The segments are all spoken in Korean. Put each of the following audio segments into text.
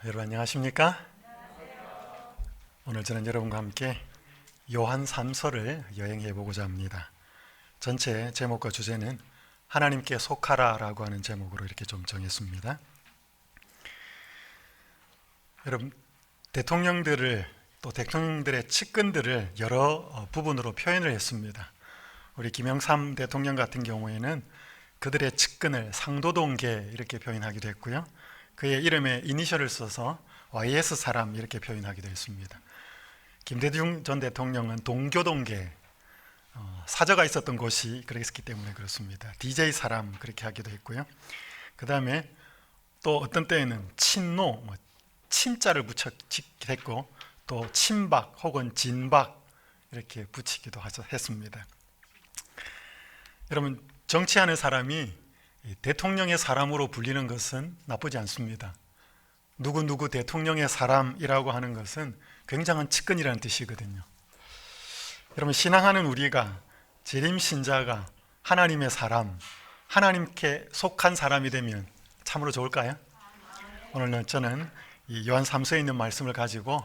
여러분 안녕하십니까? 오늘 저는 여러분과 함께 요한 3서를 여행해 보고자 합니다. 전체 제목과 주제는 하나님께 속하라 라고 하는 제목으로 이렇게 좀 정했습니다. 여러분, 대통령들을 또 대통령들의 측근들을 여러 부분으로 표현을 했습니다. 우리 김영삼 대통령 같은 경우에는 그들의 측근을 상도동계 이렇게 표현하기도 했고요. 그의 이름에 이니셜을 써서 YS 사람 이렇게 표현하기도 했습니다. 김대중 전 대통령은 동교동계, 사저가 있었던 곳이 그랬기 때문에 그렇습니다. DJ 사람 그렇게 하기도 했고요. 그 다음에 또 어떤 때에는 친노, 친자를 붙이기도 했고 또 친박 혹은 진박 이렇게 붙이기도 했습니다. 여러분, 정치하는 사람이 대통령의 사람으로 불리는 것은 나쁘지 않습니다. 누구 대통령의 사람이라고 하는 것은 굉장한 측근이라는 뜻이거든요. 여러분, 신앙하는 우리가 재림신자가 하나님의 사람, 하나님께 속한 사람이 되면 참으로 좋을까요? 오늘은 저는 이 요한 3서에 있는 말씀을 가지고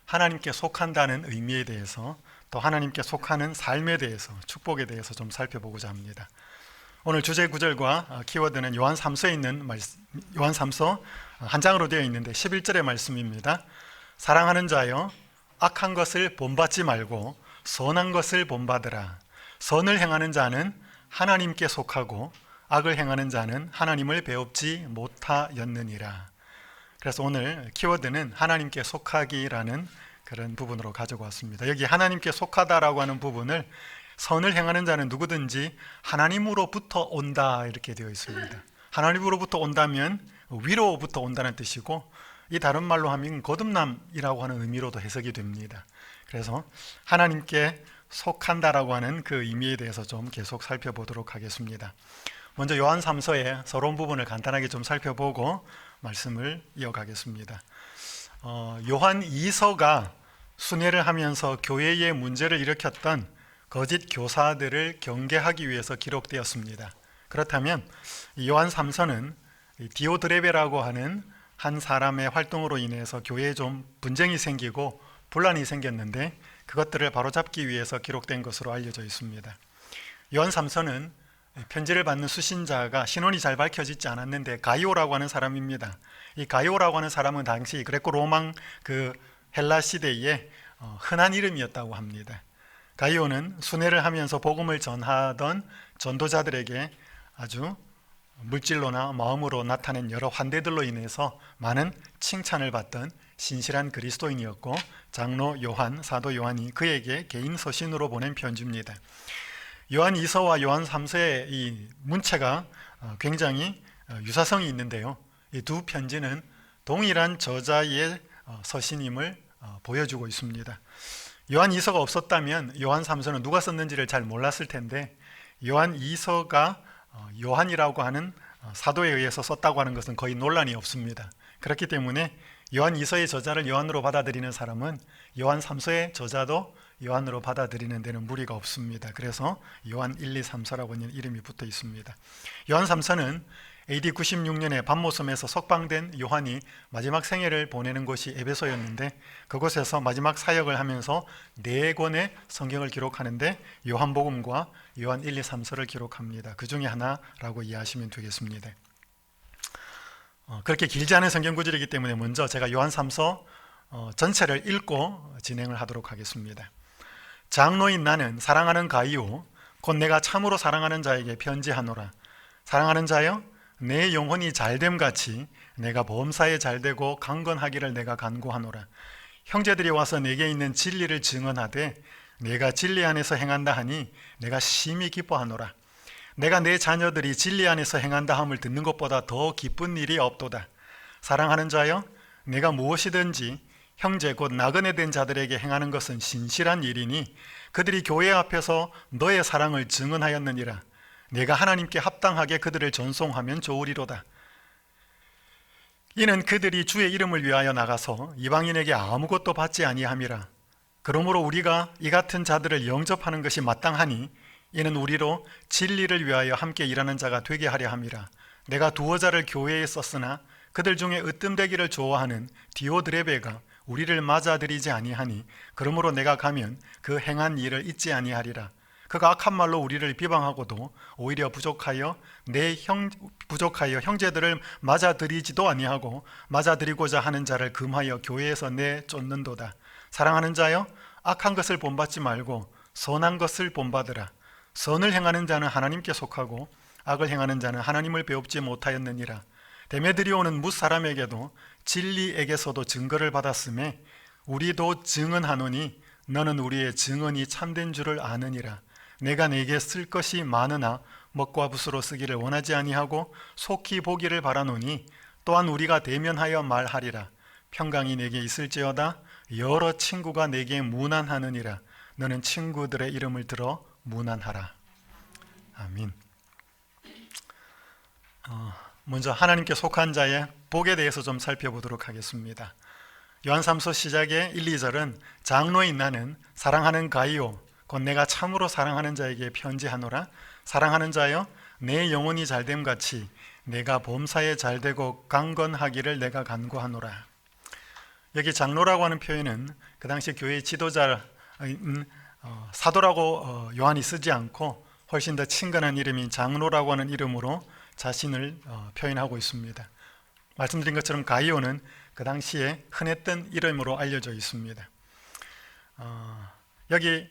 하나님께 속한다는 의미에 대해서 또 하나님께 속하는 삶에 대해서 축복에 대해서 좀 살펴보고자 합니다. 오늘 주제 구절과 키워드는 요한 3서에 있는 요한 3서 한 장으로 되어 있는데 11절의 말씀입니다. 사랑하는 자여, 악한 것을 본받지 말고 선한 것을 본받으라. 선을 행하는 자는 하나님께 속하고 악을 행하는 자는 하나님을 배웁지 못하였느니라. 그래서 오늘 키워드는 하나님께 속하기라는 그런 부분으로 가지고 왔습니다. 여기 하나님께 속하다라고 하는 부분을 선을 행하는 자는 누구든지 하나님으로부터 온다 이렇게 되어 있습니다. 하나님으로부터 온다면 위로부터 온다는 뜻이고, 이 다른 말로 하면 거듭남이라고 하는 의미로도 해석이 됩니다. 그래서 하나님께 속한다라고 하는 그 의미에 대해서 좀 계속 살펴보도록 하겠습니다. 먼저 요한 3서의 서론 부분을 간단하게 좀 살펴보고 말씀을 이어가겠습니다. 요한 2서가 순회를 하면서 교회의 문제를 일으켰던 거짓 교사들을 경계하기 위해서 기록되었습니다. 그렇다면 요한 3서는 디오드레베라고 하는 한 사람의 활동으로 인해서 교회에 좀 분쟁이 생기고 분란이 생겼는데 그것들을 바로잡기 위해서 기록된 것으로 알려져 있습니다. 요한 3서는 편지를 받는 수신자가 신원이 잘 밝혀지지 않았는데 가이오라고 하는 사람입니다. 이 가이오라고 하는 사람은 당시 그레코 로망 그 헬라 시대에 흔한 이름이었다고 합니다. 가이오는 순회를 하면서 복음을 전하던 전도자들에게 아주 물질로나 마음으로 나타낸 여러 환대들로 인해서 많은 칭찬을 받던 신실한 그리스도인이었고, 장로 요한, 사도 요한이 그에게 개인 서신으로 보낸 편지입니다. 요한 2서와 요한 3서의 이 문체가 굉장히 유사성이 있는데요, 이 두 편지는 동일한 저자의 서신임을 보여주고 있습니다. 요한 2서가 없었다면 요한 3서는 누가 썼는지를 잘 몰랐을 텐데, 요한 2서가 요한이라고 하는 사도에 의해서 썼다고 하는 것은 거의 논란이 없습니다. 그렇기 때문에 요한 2서의 저자를 요한으로 받아들이는 사람은 요한 3서의 저자도 요한으로 받아들이는 데는 무리가 없습니다. 그래서 요한 1, 2, 3서라고 하는 이름이 붙어 있습니다. 요한 3서는 AD 96년에 밤모섬에서 석방된 요한이 마지막 생애를 보내는 곳이 에베소였는데, 그곳에서 마지막 사역을 하면서 4권의 성경을 기록하는데 요한복음과 요한 1, 2, 3서를 기록합니다. 그 중에 하나라고 이해하시면 되겠습니다. 그렇게 길지 않은 성경 구절이기 때문에 먼저 제가 요한 3서 전체를 읽고 진행을 하도록 하겠습니다. 장로인 나는 사랑하는 가이오 곧 내가 참으로 사랑하는 자에게 편지하노라. 사랑하는 자여, 내 영혼이 잘됨 같이 내가 범사에 잘되고 강건하기를 내가 간구하노라. 형제들이 와서 내게 있는 진리를 증언하되 내가 진리 안에서 행한다 하니 내가 심히 기뻐하노라. 내가 내 자녀들이 진리 안에서 행한다 함을 듣는 것보다 더 기쁜 일이 없도다. 사랑하는 자여, 내가 무엇이든지 형제 곧 나그네 된 자들에게 행하는 것은 신실한 일이니 그들이 교회 앞에서 너의 사랑을 증언하였느니라. 내가 하나님께 합당하게 그들을 전송하면 좋으리로다. 이는 그들이 주의 이름을 위하여 나가서 이방인에게 아무것도 받지 아니함이라. 그러므로 우리가 이 같은 자들을 영접하는 것이 마땅하니 이는 우리로 진리를 위하여 함께 일하는 자가 되게 하려 함이라. 내가 두어 자를 교회에 썼으나 그들 중에 으뜸되기를 좋아하는 디오드레베가 우리를 맞아들이지 아니하니 그러므로 내가 가면 그 행한 일을 잊지 아니하리라. 그가 악한 말로 우리를 비방하고도 오히려 부족하여 형제들을 맞아들이지도 아니하고 맞아들이고자 하는 자를 금하여 교회에서 내쫓는도다. 사랑하는 자여, 악한 것을 본받지 말고 선한 것을 본받으라. 선을 행하는 자는 하나님께 속하고 악을 행하는 자는 하나님을 배웁지 못하였느니라. 데메드리오는 뭇사람에게도 진리에게서도 증거를 받았음에 우리도 증언하노니 너는 우리의 증언이 참된 줄을 아느니라. 내가 네게 쓸 것이 많으나 먹과 붓으로 쓰기를 원하지 아니하고 속히 보기를 바라노니 또한 우리가 대면하여 말하리라. 평강이 내게 있을지어다. 여러 친구가 내게 문안하느니라. 너는 친구들의 이름을 들어 문안하라. 아멘. 먼저 하나님께 속한 자의 복에 대해서 좀 살펴보도록 하겠습니다. 요한3서 시작의 1, 2절은 장로인 나는 사랑하는 가이오 곧 내가 참으로 사랑하는 자에게 편지하노라. 사랑하는 자여, 내 영혼이 잘됨 같이 내가 범사에 잘되고 강건하기를 내가 간구하노라. 여기 장로라고 하는 표현은 그 당시 교회의 지도자인 사도라고 요한이 쓰지 않고 훨씬 더 친근한 이름인 장로라고 하는 이름으로 자신을 표현하고 있습니다. 말씀드린 것처럼 가이오는 그 당시에 흔했던 이름으로 알려져 있습니다. 여기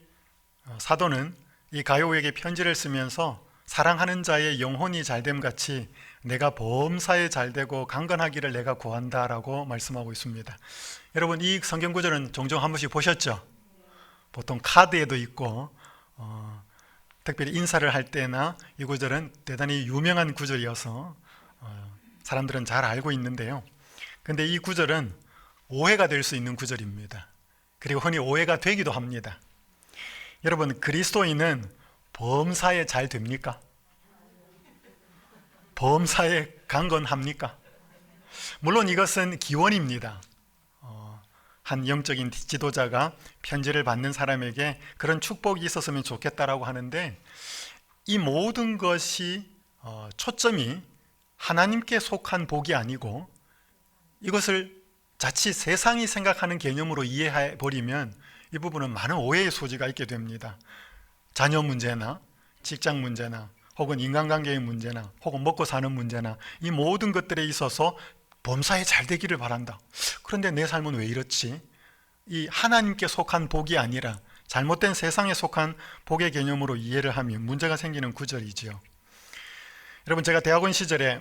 사도는 이 가이오에게 편지를 쓰면서 사랑하는 자의 영혼이 잘됨 같이 내가 범사에 잘되고 강건하기를 내가 구한다라고 말씀하고 있습니다. 여러분, 이 성경 구절은 종종 한 번씩 보셨죠? 보통 카드에도 있고 특별히 인사를 할 때나 이 구절은 대단히 유명한 구절이어서 사람들은 잘 알고 있는데요. 근데 이 구절은 오해가 될 수 있는 구절입니다. 그리고 흔히 오해가 되기도 합니다. 여러분, 그리스도인은 범사에 잘 됩니까? 범사에 강건합니까? 물론 이것은 기원입니다. 한 영적인 지도자가 편지를 받는 사람에게 그런 축복이 있었으면 좋겠다라고 하는데, 이 모든 것이 초점이 하나님께 속한 복이 아니고 이것을 자칫 세상이 생각하는 개념으로 이해해 버리면 이 부분은 많은 오해의 소지가 있게 됩니다. 자녀 문제나 직장 문제나 혹은 인간관계의 문제나 혹은 먹고 사는 문제나 이 모든 것들에 있어서 범사에 잘 되기를 바란다. 그런데 내 삶은 왜 이렇지? 이 하나님께 속한 복이 아니라 잘못된 세상에 속한 복의 개념으로 이해를 하면 문제가 생기는 구절이지요. 여러분, 제가 대학원 시절에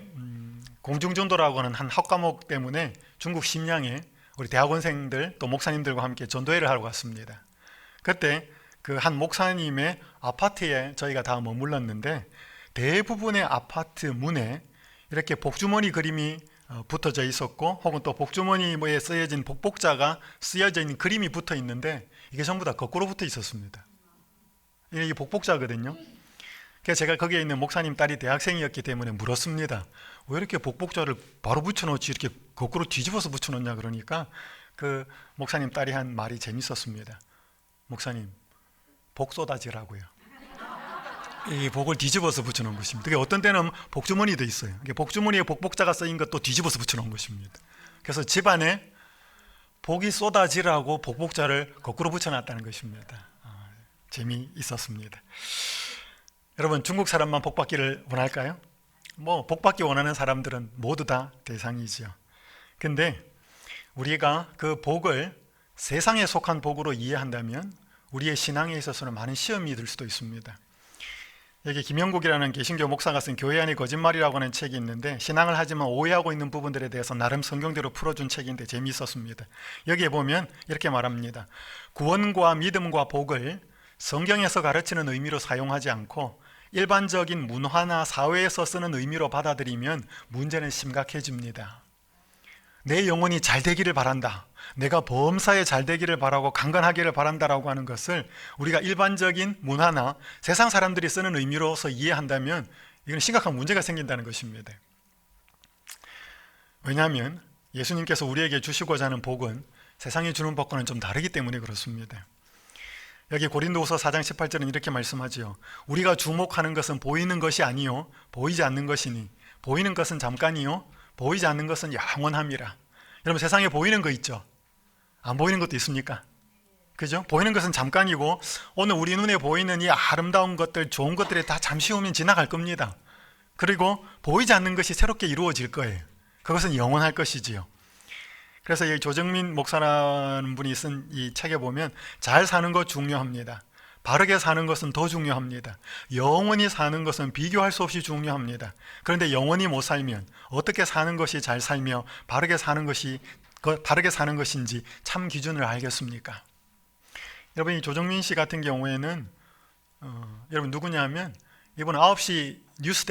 공중전도라고 하는 한 학과목 때문에 중국 심양에 우리 대학원생들 또 목사님들과 함께 전도회를 하러 갔습니다. 그때 그 한 목사님의 아파트에 저희가 다 머물렀는데 대부분의 아파트 문에 이렇게 복주머니 그림이 붙어져 있었고 혹은 또 복주머니에 쓰여진 복복자가 쓰여져 있는 그림이 붙어 있는데 이게 전부 다 거꾸로 붙어 있었습니다. 이게 복복자거든요. 그래서 제가 거기에 있는 목사님 딸이 대학생이었기 때문에 물었습니다. 왜 이렇게 복복자를 바로 붙여놓지 이렇게 거꾸로 뒤집어서 붙여놓냐 그러니까 그 목사님 딸이 한 말이 재밌었습니다. 목사님, 복쏟아지라고요. 이 복을 뒤집어서 붙여놓은 것입니다. 그게 어떤 때는 복주머니도 있어요. 복주머니에 복복자가 쓰인 것도 뒤집어서 붙여놓은 것입니다. 그래서 집안에 복이 쏟아지라고 복복자를 거꾸로 붙여놨다는 것입니다. 재미있었습니다. 여러분, 중국 사람만 복받기를 원할까요? 복받기 원하는 사람들은 모두 다 대상이죠. 근데 우리가 그 복을 세상에 속한 복으로 이해한다면 우리의 신앙에 있어서는 많은 시험이 들 수도 있습니다. 여기 김영국이라는 개신교 목사가 쓴 교회 안의 거짓말이라고 하는 책이 있는데 신앙을 하지만 오해하고 있는 부분들에 대해서 나름 성경대로 풀어준 책인데 재미있었습니다. 여기에 보면 이렇게 말합니다. 구원과 믿음과 복을 성경에서 가르치는 의미로 사용하지 않고 일반적인 문화나 사회에서 쓰는 의미로 받아들이면 문제는 심각해집니다. 내 영혼이 잘 되기를 바란다, 내가 범사에 잘 되기를 바라고 강건하기를 바란다라고 하는 것을 우리가 일반적인 문화나 세상 사람들이 쓰는 의미로서 이해한다면 이건 심각한 문제가 생긴다는 것입니다. 왜냐하면 예수님께서 우리에게 주시고자 하는 복은 세상이 주는 복과는 좀 다르기 때문에 그렇습니다. 여기 고린도후서 4장 18절은 이렇게 말씀하지요. 우리가 주목하는 것은 보이는 것이 아니요 보이지 않는 것이니 보이는 것은 잠깐이요 보이지 않는 것은 영원함이라. 여러분 세상에 보이는 거 있죠? 안 보이는 것도 있습니까? 그죠? 보이는 것은 잠깐이고 오늘 우리 눈에 보이는 이 아름다운 것들, 좋은 것들이 다 잠시 후면 지나갈 겁니다. 그리고 보이지 않는 것이 새롭게 이루어질 거예요. 그것은 영원할 것이지요. 그래서 이 조정민 목사라는 분이 쓴 이 책에 보면 잘 사는 것 중요합니다. 바르게 사는 것은 더 중요합니다. 영원히 사는 것은 비교할 수 없이 중요합니다. 그런데 영원히 못 살면 어떻게 사는 것이 잘 살며 바르게 사는 것인지 참 기준을 알겠습니까? 여러분 이 조정민 씨 같은 경우에는 여러분 누구냐면 이번 9시 뉴스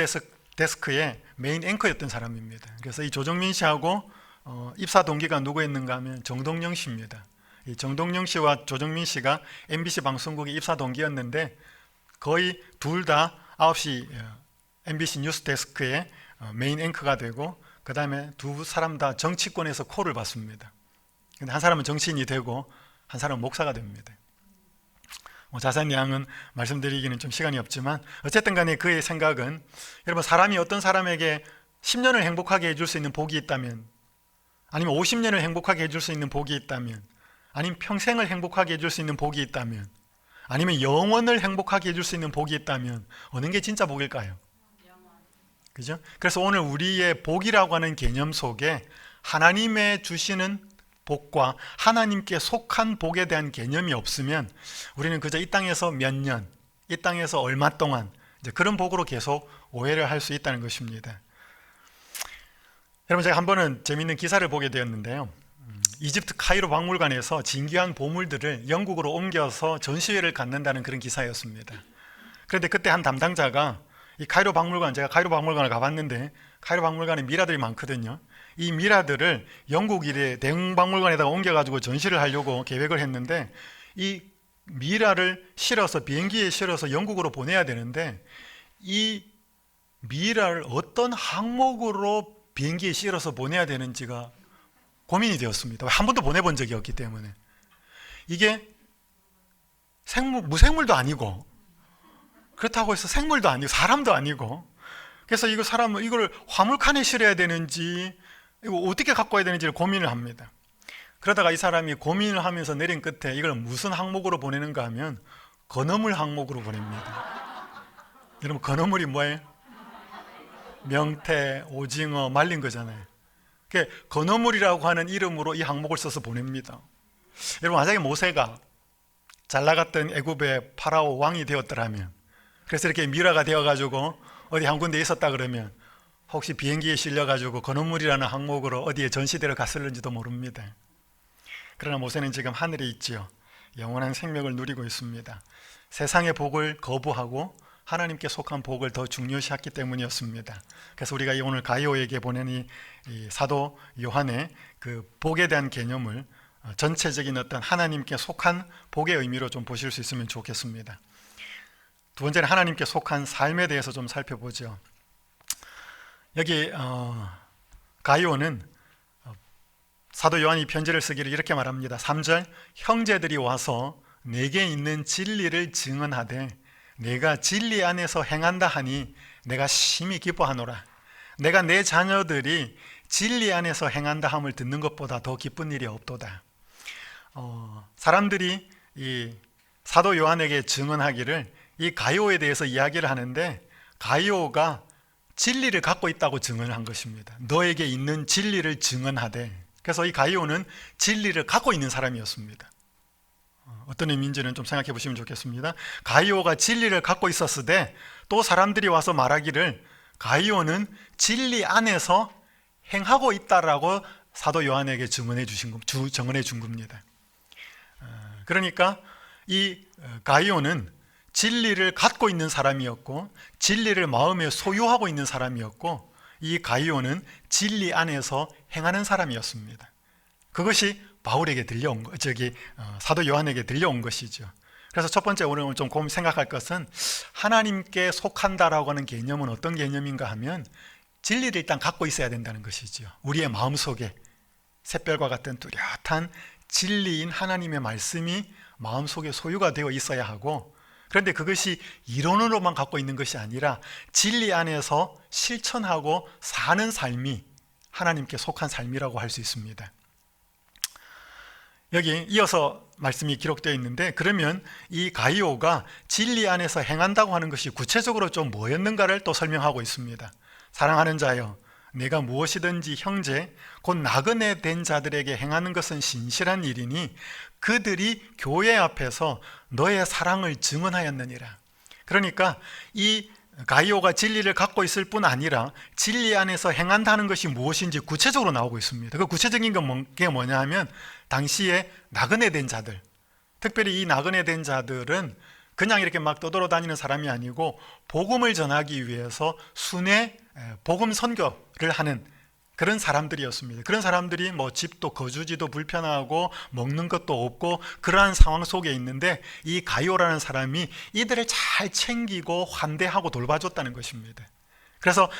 데스크의 메인 앵커였던 사람입니다. 그래서 이 조정민 씨하고 입사 동기가 누구였는가 하면 정동영 씨입니다. 이 정동영 씨와 조정민 씨가 MBC 방송국의 입사 동기였는데 거의 둘 다 9시 MBC 뉴스 데스크의 메인 앵커가 되고 그 다음에 두 사람 다 정치권에서 콜을 받습니다. 근데 한 사람은 정치인이 되고 한 사람은 목사가 됩니다. 자세한 내용은 말씀드리기는 좀 시간이 없지만 어쨌든 간에 그의 생각은 여러분 사람이 어떤 사람에게 10년을 행복하게 해줄 수 있는 복이 있다면 아니면 50년을 행복하게 해줄 수 있는 복이 있다면 아니면 평생을 행복하게 해줄 수 있는 복이 있다면 아니면 영원을 행복하게 해줄 수 있는 복이 있다면 어느 게 진짜 복일까요? 그죠? 그래서 오늘 우리의 복이라고 하는 개념 속에 하나님의 주시는 복과 하나님께 속한 복에 대한 개념이 없으면 우리는 그저 이 땅에서 몇 년, 이 땅에서 얼마 동안 이제 그런 복으로 계속 오해를 할 수 있다는 것입니다. 여러분 제가 한 번은 재미있는 기사를 보게 되었는데요. 이집트 카이로 박물관에서 진귀한 보물들을 영국으로 옮겨서 전시회를 갖는다는 그런 기사였습니다. 그런데 그때 한 담당자가 이 카이로 박물관, 제가 카이로 박물관을 가봤는데 카이로 박물관에 미라들이 많거든요. 이 미라들을 영국 일의 대형 박물관에다가 옮겨가지고 전시를 하려고 계획을 했는데 이 미라를 실어서 비행기에 실어서 영국으로 보내야 되는데 이 미라를 어떤 항목으로 비행기에 실어서 보내야 되는지가 고민이 되었습니다. 한 번도 보내본 적이 없기 때문에. 이게 무생물도 아니고 그렇다고 해서 생물도 아니고 사람도 아니고 그래서 이걸 화물칸에 실어야 되는지 이거 어떻게 갖고 와야 되는지를 고민을 합니다. 그러다가 이 사람이 고민을 하면서 내린 끝에 이걸 무슨 항목으로 보내는가 하면 건어물 항목으로 보냅니다. 여러분 건어물이 뭐예요? 명태, 오징어, 말린 거잖아요. 건어물이라고 하는 이름으로 이 항목을 써서 보냅니다. 여러분 만약에 모세가 잘 나갔던 애굽의 파라오 왕이 되었더라면 그래서 이렇게 미라가 되어가지고 어디 한 군데 있었다 그러면 혹시 비행기에 실려가지고 건어물이라는 항목으로 어디에 전시대로 갔을는지도 모릅니다. 그러나 모세는 지금 하늘에 있지요. 영원한 생명을 누리고 있습니다. 세상의 복을 거부하고 하나님께 속한 복을 더 중요시했기 때문이었습니다. 그래서 우리가 오늘 가이오에게 보낸 이 사도 요한의 그 복에 대한 개념을 전체적인 어떤 하나님께 속한 복의 의미로 좀 보실 수 있으면 좋겠습니다. 두 번째는 하나님께 속한 삶에 대해서 좀 살펴보죠. 여기 가이오는 사도 요한이 편지를 쓰기를 이렇게 말합니다. 3절 형제들이 와서 내게 있는 진리를 증언하되 내가 진리 안에서 행한다 하니 내가 심히 기뻐하노라. 내가 내 자녀들이 진리 안에서 행한다 함을 듣는 것보다 더 기쁜 일이 없도다. 사람들이 이 사도 요한에게 증언하기를 이 가이오에 대해서 이야기를 하는데 가이오가 진리를 갖고 있다고 증언을 한 것입니다. 너에게 있는 진리를 증언하되. 그래서 이 가이오는 진리를 갖고 있는 사람이었습니다. 어떤 의미인지는 좀 생각해 보시면 좋겠습니다. 가이오가 진리를 갖고 있었으되 또 사람들이 와서 말하기를 가이오는 진리 안에서 행하고 있다라고 사도 요한에게 증언해 준 겁니다. 그러니까 이 가이오는 진리를 갖고 있는 사람이었고 진리를 마음에 소유하고 있는 사람이었고 이 가이오는 진리 안에서 행하는 사람이었습니다. 그것이 바울에게 들려온 사도 요한에게 들려온 것이죠. 그래서 첫 번째 오늘 좀 생각할 것은 하나님께 속한다라고 하는 개념은 어떤 개념인가 하면 진리를 일단 갖고 있어야 된다는 것이죠. 우리의 마음속에 샛별과 같은 뚜렷한 진리인 하나님의 말씀이 마음속에 소유가 되어 있어야 하고 그런데 그것이 이론으로만 갖고 있는 것이 아니라 진리 안에서 실천하고 사는 삶이 하나님께 속한 삶이라고 할 수 있습니다. 여기 이어서 말씀이 기록되어 있는데, 그러면 이 가이오가 진리 안에서 행한다고 하는 것이 구체적으로 좀 뭐였는가를 또 설명하고 있습니다. 사랑하는 자여, 내가 무엇이든지 형제 곧 나그네 된 자들에게 행하는 것은 신실한 일이니 그들이 교회 앞에서 너의 사랑을 증언하였느니라. 그러니까 이 가이오가 진리를 갖고 있을 뿐 아니라 진리 안에서 행한다는 것이 무엇인지 구체적으로 나오고 있습니다. 그 구체적인 게 뭐냐 하면, 당시에 나그네 된 자들, 특별히 이 나그네 된 자들은 그냥 이렇게 막 떠돌아다니는 사람이 아니고 복음을 전하기 위해서 순회 복음 선교를 하는 그런 사람들이었습니다. 그런 사람들이 뭐 집도 거주지도 불편하고 먹는 것도 없고 그러한 상황 속에 있는데, 이 가이오라는 사람이 이들을 잘 챙기고 환대하고 돌봐줬다는 것입니다. 그래서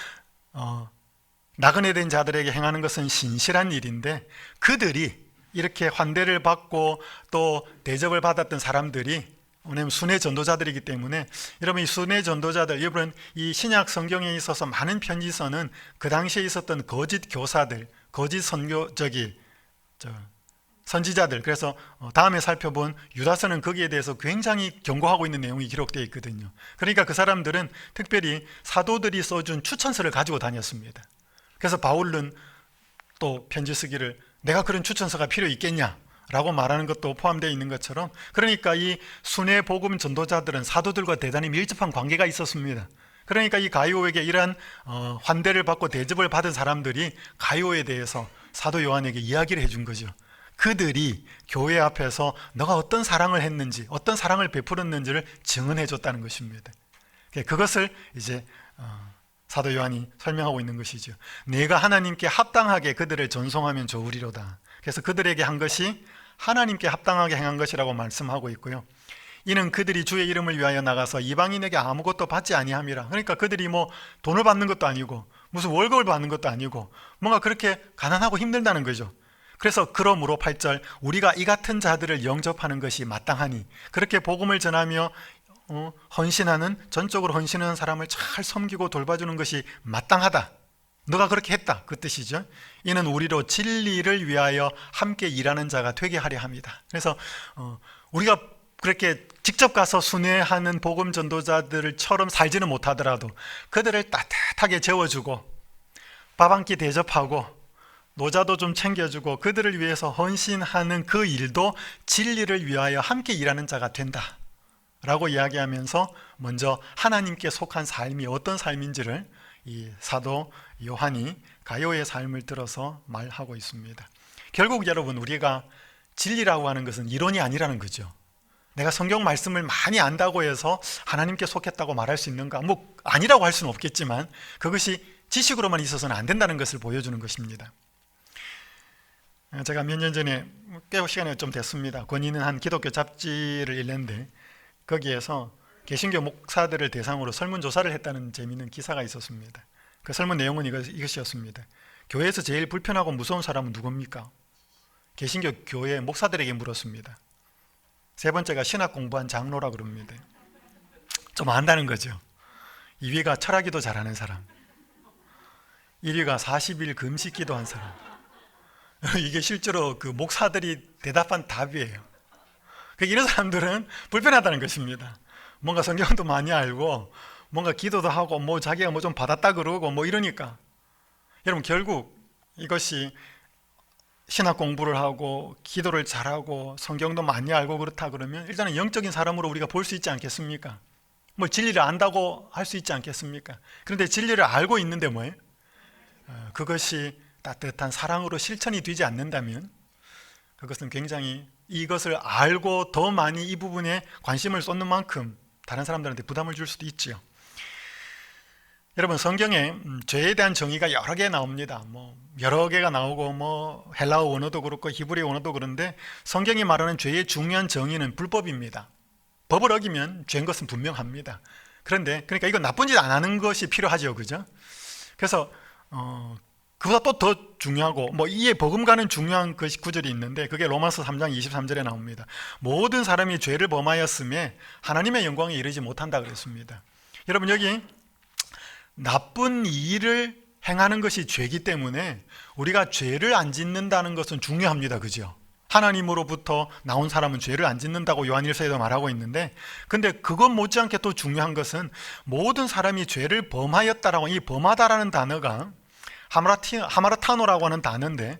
나그네 된 자들에게 행하는 것은 신실한 일인데, 그들이 이렇게 환대를 받고 또 대접을 받았던 사람들이, 왜냐하면 순회 전도자들이기 때문에, 여러분 이 순회 전도자들, 여러분 이 신약 성경에 있어서 많은 편지서는 그 당시에 있었던 거짓 교사들, 거짓 선지자들, 그래서 다음에 살펴본 유다서는 거기에 대해서 굉장히 경고하고 있는 내용이 기록되어 있거든요. 그러니까 그 사람들은 특별히 사도들이 써준 추천서를 가지고 다녔습니다. 그래서 바울은 또 편지 쓰기를, 내가 그런 추천서가 필요 있겠냐 라고 말하는 것도 포함되어 있는 것처럼, 그러니까 이 순회 복음 전도자들은 사도들과 대단히 밀접한 관계가 있었습니다. 그러니까 이 가이오에게 이러한 환대를 받고 대접을 받은 사람들이 가이오에 대해서 사도 요한에게 이야기를 해준 거죠. 그들이 교회 앞에서 너가 어떤 사랑을 했는지, 어떤 사랑을 베풀었는지를 증언해 줬다는 것입니다. 그것을 이제 사도 요한이 설명하고 있는 것이죠. 내가 하나님께 합당하게 그들을 전송하면 좋으리로다. 그래서 그들에게 한 것이 하나님께 합당하게 행한 것이라고 말씀하고 있고요. 이는 그들이 주의 이름을 위하여 나가서 이방인에게 아무것도 받지 아니함이라. 그러니까 그들이 뭐 돈을 받는 것도 아니고 무슨 월급을 받는 것도 아니고 뭔가 그렇게 가난하고 힘들다는 거죠. 그래서 그러므로 8절, 우리가 이 같은 자들을 영접하는 것이 마땅하니, 그렇게 복음을 전하며 헌신하는, 전적으로 헌신하는 사람을 잘 섬기고 돌봐주는 것이 마땅하다. 너가 그렇게 했다, 그 뜻이죠. 이는 우리로 진리를 위하여 함께 일하는 자가 되게 하려 합니다. 그래서 우리가 그렇게 직접 가서 순회하는 복음 전도자들처럼 살지는 못하더라도 그들을 따뜻하게 재워주고 밥 한 끼 대접하고 노자도 좀 챙겨주고 그들을 위해서 헌신하는 그 일도 진리를 위하여 함께 일하는 자가 된다 라고 이야기하면서 먼저 하나님께 속한 삶이 어떤 삶인지를 이 사도 요한이 가이오의 삶을 들어서 말하고 있습니다. 결국 여러분, 우리가 진리라고 하는 것은 이론이 아니라는 거죠. 내가 성경 말씀을 많이 안다고 해서 하나님께 속했다고 말할 수 있는가? 뭐 아니라고 할 수는 없겠지만 그것이 지식으로만 있어서는 안 된다는 것을 보여주는 것입니다. 제가 몇 년 전에, 꽤 시간이 좀 됐습니다, 권위는 한 기독교 잡지를 읽는데 거기에서 개신교 목사들을 대상으로 설문조사를 했다는 재미있는 기사가 있었습니다. 그 설문 내용은 이것이었습니다. 교회에서 제일 불편하고 무서운 사람은 누굽니까? 개신교 교회 목사들에게 물었습니다. 세 번째가 신학 공부한 장로라 그럽니다. 좀 안다는 거죠. 2위가 철학기도 잘하는 사람, 1위가 40일 금식 기도한 사람. 이게 실제로 그 목사들이 대답한 답이에요. 이런 사람들은 불편하다는 것입니다. 뭔가 성경도 많이 알고 뭔가 기도도 하고 뭐 자기가 뭐 좀 받았다 그러고 뭐 이러니까, 여러분 결국 이것이 신학 공부를 하고 기도를 잘하고 성경도 많이 알고 그렇다 그러면 일단은 영적인 사람으로 우리가 볼 수 있지 않겠습니까? 뭐 진리를 안다고 할 수 있지 않겠습니까? 그런데 진리를 알고 있는데 뭐예요? 그것이 따뜻한 사랑으로 실천이 되지 않는다면 그것은 굉장히, 이것을 알고 더 많이 이 부분에 관심을 쏟는 만큼 다른 사람들한테 부담을 줄 수도 있죠. 여러분, 성경에 죄에 대한 정의가 여러 개 나옵니다. 뭐 여러 개가 나오고 뭐 헬라어 원어도 그렇고 히브리 원어도 그런데, 성경이 말하는 죄의 중요한 정의는 불법입니다. 법을 어기면 죄인 것은 분명합니다. 그런데 그러니까 이거 나쁜 짓 안 하는 것이 필요하죠, 그죠? 그래서 그보다 또 더 중요하고, 뭐 이에 버금가는 중요한 그 구절이 있는데 그게 로마서 3장 23절에 나옵니다. 모든 사람이 죄를 범하였음에 하나님의 영광에 이르지 못한다 그랬습니다. 여러분, 여기 나쁜 일을 행하는 것이 죄이기 때문에 우리가 죄를 안 짓는다는 것은 중요합니다. 그죠? 하나님으로부터 나온 사람은 죄를 안 짓는다고 요한일서에도 말하고 있는데, 근데 그것 못지않게 또 중요한 것은 모든 사람이 죄를 범하였다라고, 이 범하다라는 단어가 하마르타노라고 하는 단어인데,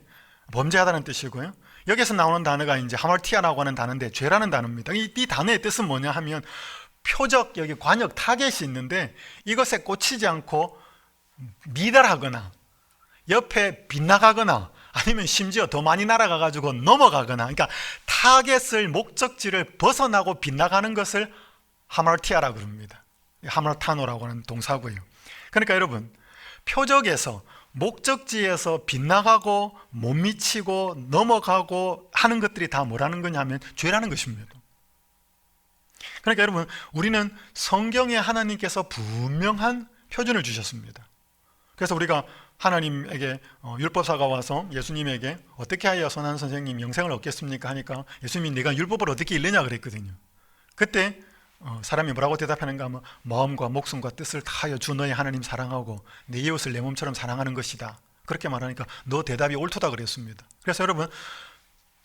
범죄하다는 뜻이고요. 여기서 나오는 단어가 이제 하마르티아라고 하는 단어인데, 죄라는 단어입니다. 이 단어의 뜻은 뭐냐 하면, 표적, 여기 관역, 타겟이 있는데 이것에 꽂히지 않고 미달하거나 옆에 빗나가거나 아니면 심지어 더 많이 날아가가지고 넘어가거나, 그러니까 타겟을, 목적지를 벗어나고 빗나가는 것을 하마르티아라고 그럽니다. 하마르타노라고 하는 동사고요. 그러니까 여러분, 표적에서, 목적지에서 빗나가고 못 미치고 넘어가고 하는 것들이 다 뭐라는 거냐면 죄라는 것입니다. 그러니까 여러분, 우리는 성경에 하나님께서 분명한 표준을 주셨습니다. 그래서 우리가 하나님에게 율법사가 와서 예수님에게 어떻게 하여 선한 선생님 영생을 얻겠습니까 하니까 예수님이 네가 율법을 어떻게 읽느냐 그랬거든요. 그때 사람이 뭐라고 대답하는가 하면 마음과 목숨과 뜻을 다하여 주 너의 하나님 사랑하고 내 이웃을 내 몸처럼 사랑하는 것이다, 그렇게 말하니까 너 대답이 옳도다 그랬습니다. 그래서 여러분,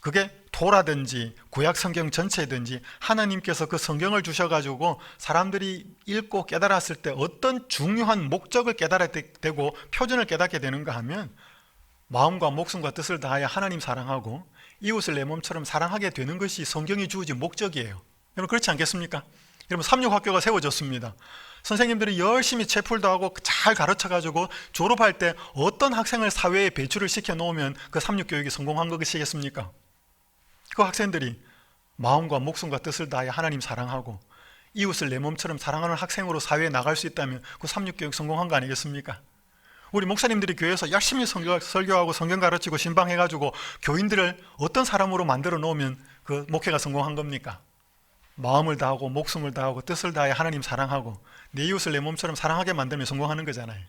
그게 토라든지 구약 성경 전체든지 하나님께서 그 성경을 주셔가지고 사람들이 읽고 깨달았을 때 어떤 중요한 목적을 깨달아야 되고 표준을 깨닫게 되는가 하면 마음과 목숨과 뜻을 다하여 하나님 사랑하고 이웃을 내 몸처럼 사랑하게 되는 것이 성경이 주어진 목적이에요. 여러분, 그렇지 않겠습니까? 여러분, 삼육학교가 세워졌습니다. 선생님들이 열심히 채플도 하고 잘 가르쳐가지고 졸업할 때 어떤 학생을 사회에 배출을 시켜놓으면 그 삼육교육이 성공한 것이겠습니까? 그 학생들이 마음과 목숨과 뜻을 다하여 하나님 사랑하고 이웃을 내 몸처럼 사랑하는 학생으로 사회에 나갈 수 있다면 그 삼육교육 성공한 거 아니겠습니까? 우리 목사님들이 교회에서 열심히 설교하고 성경 가르치고 신방해가지고 교인들을 어떤 사람으로 만들어 놓으면 그 목회가 성공한 겁니까? 마음을 다하고 목숨을 다하고 뜻을 다하여 하나님 사랑하고 내 이웃을 내 몸처럼 사랑하게 만들면 성공하는 거잖아요.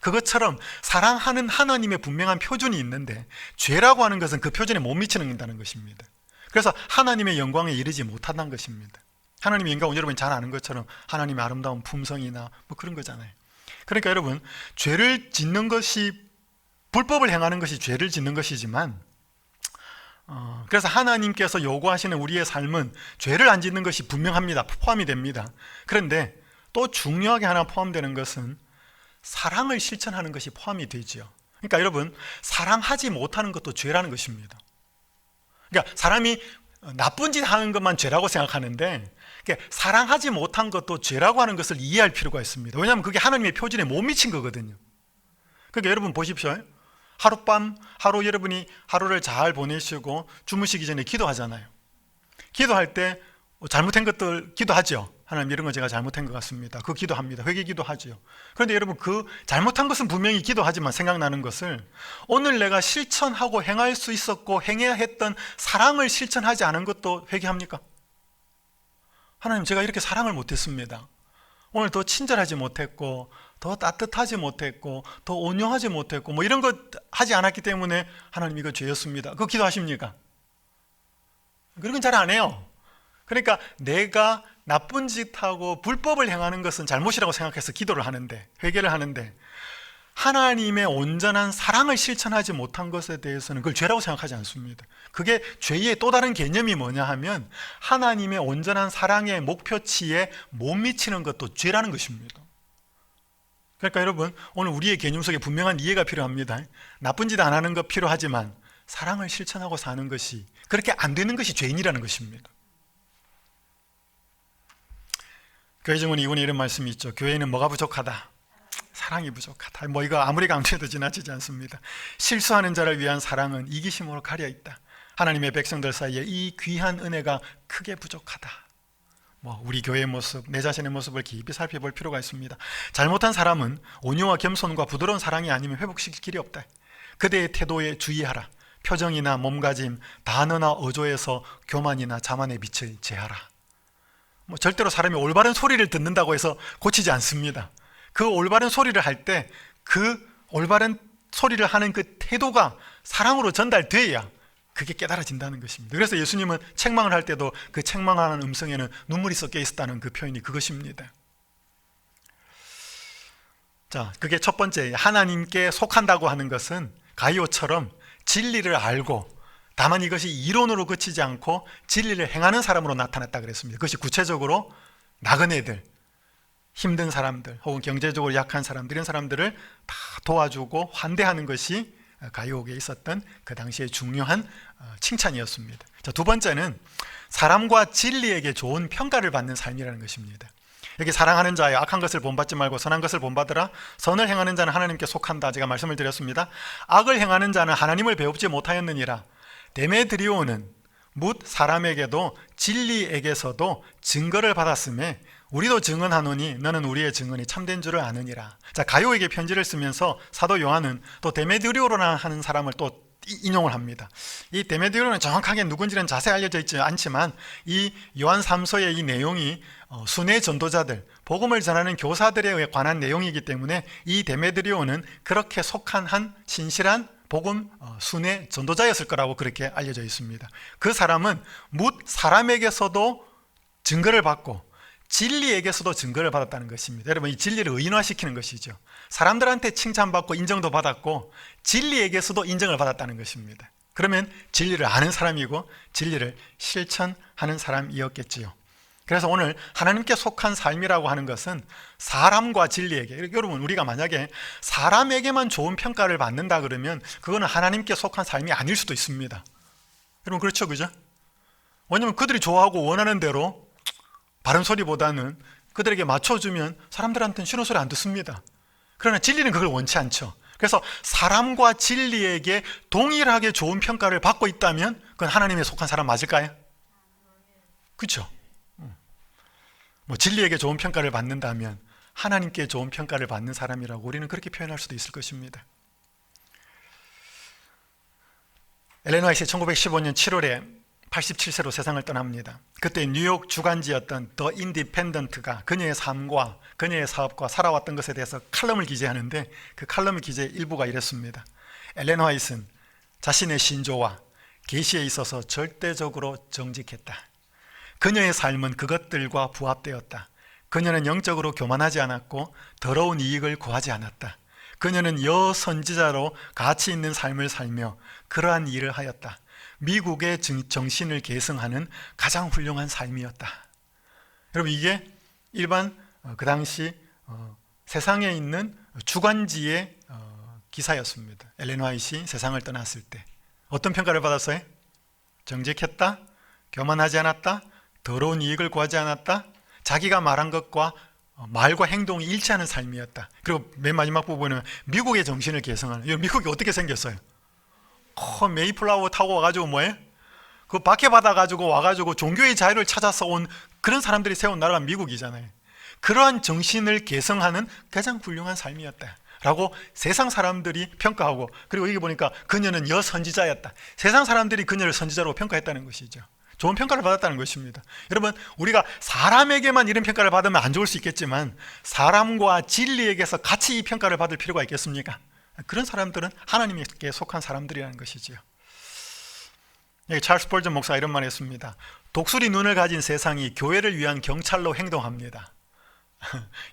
그것처럼 사랑하는 하나님의 분명한 표준이 있는데 죄라고 하는 것은 그 표준에 못 미치는다는 것입니다. 그래서 하나님의 영광에 이르지 못한다는 것입니다. 하나님의 영광은 여러분이 잘 아는 것처럼 하나님의 아름다운 품성이나 뭐 그런 거잖아요. 그러니까 여러분, 죄를 짓는 것이, 불법을 행하는 것이 죄를 짓는 것이지만, 그래서 하나님께서 요구하시는 우리의 삶은 죄를 안 짓는 것이 분명합니다. 포함이 됩니다. 그런데 또 중요하게 하나 포함되는 것은 사랑을 실천하는 것이 포함이 되죠. 그러니까 여러분, 사랑하지 못하는 것도 죄라는 것입니다. 그러니까 사람이 나쁜 짓 하는 것만 죄라고 생각하는데, 그러니까 사랑하지 못한 것도 죄라고 하는 것을 이해할 필요가 있습니다. 왜냐하면 그게 하나님의 표준에 못 미친 거거든요. 그러니까 여러분 보십시오. 하룻밤, 하루 여러분이 하루를 잘 보내시고 주무시기 전에 기도하잖아요. 기도할 때 잘못한 것들 기도하죠. 하나님, 이런 거 제가 잘못한 것 같습니다. 그거 기도합니다. 회개 기도하죠. 그런데 여러분, 그 잘못한 것은 분명히 기도하지만 생각나는 것을 오늘 내가 실천하고 행할 수 있었고 행해야 했던 사랑을 실천하지 않은 것도 회개합니까? 하나님, 제가 이렇게 사랑을 못했습니다. 오늘 더 친절하지 못했고 더 따뜻하지 못했고 더 온유하지 못했고 뭐 이런 것 하지 않았기 때문에 하나님, 이거 죄였습니다. 그거 기도하십니까? 그런 건 잘 안 해요. 그러니까 내가 나쁜 짓하고 불법을 행하는 것은 잘못이라고 생각해서 기도를 하는데, 회개를 하는데, 하나님의 온전한 사랑을 실천하지 못한 것에 대해서는 그걸 죄라고 생각하지 않습니다. 그게 죄의 또 다른 개념이 뭐냐 하면 하나님의 온전한 사랑의 목표치에 못 미치는 것도 죄라는 것입니다. 그러니까 여러분, 오늘 우리의 개념 속에 분명한 이해가 필요합니다. 나쁜 짓 안 하는 것 필요하지만 사랑을 실천하고 사는 것이, 그렇게 안 되는 것이 죄인이라는 것입니다. 교회 증언 2분에 이런 말씀이 있죠. 교회는 뭐가 부족하다? 사랑이 부족하다. 뭐 이거 아무리 강조해도 지나치지 않습니다. 실수하는 자를 위한 사랑은 이기심으로 가려 있다. 하나님의 백성들 사이에 이 귀한 은혜가 크게 부족하다. 뭐 우리 교회의 모습, 내 자신의 모습을 깊이 살펴볼 필요가 있습니다. 잘못한 사람은 온유와 겸손과 부드러운 사랑이 아니면 회복시킬 길이 없다. 그대의 태도에 주의하라. 표정이나 몸가짐, 단어나 어조에서 교만이나 자만의 빛을 제하라. 뭐 절대로 사람이 올바른 소리를 듣는다고 해서 고치지 않습니다. 그 올바른 소리를 할 때 그 올바른 소리를 하는 그 태도가 사랑으로 전달돼야 그게 깨달아진다는 것입니다. 그래서 예수님은 책망을 할 때도 그 책망하는 음성에는 눈물이 섞여 있었다는 그 표현이 그것입니다. 자, 그게 첫 번째, 하나님께 속한다고 하는 것은 가이오처럼 진리를 알고 다만 이것이 이론으로 그치지 않고 진리를 행하는 사람으로 나타났다 그랬습니다. 그것이 구체적으로 나그네들, 힘든 사람들 혹은 경제적으로 약한 사람들, 이런 사람들을 다 도와주고 환대하는 것이 가이오에게 있었던 그 당시에 중요한 칭찬이었습니다. 자, 두 번째는 사람과 진리에게 좋은 평가를 받는 삶이라는 것입니다. 여기 사랑하는 자여, 악한 것을 본받지 말고 선한 것을 본받으라. 선을 행하는 자는 하나님께 속한다. 제가 말씀을 드렸습니다. 악을 행하는 자는 하나님을 배웁지 못하였느니라. 데메드리오는 뭇 사람에게도 진리에게서도 증거를 받았음에 우리도 증언하노니 너는 우리의 증언이 참된 줄을 아느니라. 자, 가요에게 편지를 쓰면서 사도 요한은 또 데메드리오라 하는 사람을 또 인용을 합니다. 이 데메드리오는 정확하게 누군지는 자세히 알려져 있지 않지만 이 요한 3서의 이 내용이 순회 전도자들, 복음을 전하는 교사들에 관한 내용이기 때문에 이 데메드리오는 그렇게 속한 한 신실한 복음 순회 전도자였을 거라고 그렇게 알려져 있습니다. 그 사람은 뭇 사람에게서도 증거를 받고 진리에게서도 증거를 받았다는 것입니다. 여러분, 이 진리를 의인화시키는 것이죠. 사람들한테 칭찬받고 인정도 받았고 진리에게서도 인정을 받았다는 것입니다. 그러면 진리를 아는 사람이고 진리를 실천하는 사람이었겠지요. 그래서 오늘 하나님께 속한 삶이라고 하는 것은 사람과 진리에게, 여러분, 우리가 만약에 사람에게만 좋은 평가를 받는다 그러면 그거는 하나님께 속한 삶이 아닐 수도 있습니다. 여러분, 그렇죠, 그죠? 왜냐하면 그들이 좋아하고 원하는 대로 바른 소리보다는 그들에게 맞춰주면 사람들한테는 싫은 소리 안 듣습니다. 그러나 진리는 그걸 원치 않죠. 그래서 사람과 진리에게 동일하게 좋은 평가를 받고 있다면 그건 하나님에 속한 사람 맞을까요? 그렇죠? 뭐 진리에게 좋은 평가를 받는다면 하나님께 좋은 평가를 받는 사람이라고 우리는 그렇게 표현할 수도 있을 것입니다. 엘렌 화이트 1915년 7월에 87세로 세상을 떠납니다. 그때 뉴욕 주간지였던 더 인디펜던트가 그녀의 삶과 그녀의 사업과 살아왔던 것에 대해서 칼럼을 기재하는데 그 칼럼 기재 일부가 이랬습니다. 엘렌 화이트는 자신의 신조와 계시에 있어서 절대적으로 정직했다. 그녀의 삶은 그것들과 부합되었다. 그녀는 영적으로 교만하지 않았고 더러운 이익을 구하지 않았다. 그녀는 여선지자로 가치 있는 삶을 살며 그러한 일을 하였다. 미국의 정신을 계승하는 가장 훌륭한 삶이었다. 여러분, 이게 일반 그 당시 세상에 있는 주간지의 기사였습니다. 엘렌 화이트가 세상을 떠났을 때 어떤 평가를 받았어요? 정직했다, 교만하지 않았다, 더러운 이익을 구하지 않았다, 자기가 말한 것과 말과 행동이 일치하는 삶이었다. 그리고 맨 마지막 부분은 미국의 정신을 계승하는, 미국이 어떻게 생겼어요? 메이플라워 타고 와가지고 뭐예요? 그 박해받아가지고 와가지고 종교의 자유를 찾아서 온 그런 사람들이 세운 나라가 미국이잖아요. 그러한 정신을 계승하는 가장 훌륭한 삶이었다 라고 세상 사람들이 평가하고, 그리고 여기 보니까 그녀는 여선지자였다. 세상 사람들이 그녀를 선지자로 평가했다는 것이죠. 좋은 평가를 받았다는 것입니다. 여러분, 우리가 사람에게만 이런 평가를 받으면 안 좋을 수 있겠지만 사람과 진리에게서 같이 이 평가를 받을 필요가 있겠습니까? 그런 사람들은 하나님께 속한 사람들이라는 것이지요. 여기 찰스 스펄전 목사가 이런 말을 했습니다. 독수리 눈을 가진 세상이 교회를 위한 경찰로 행동합니다.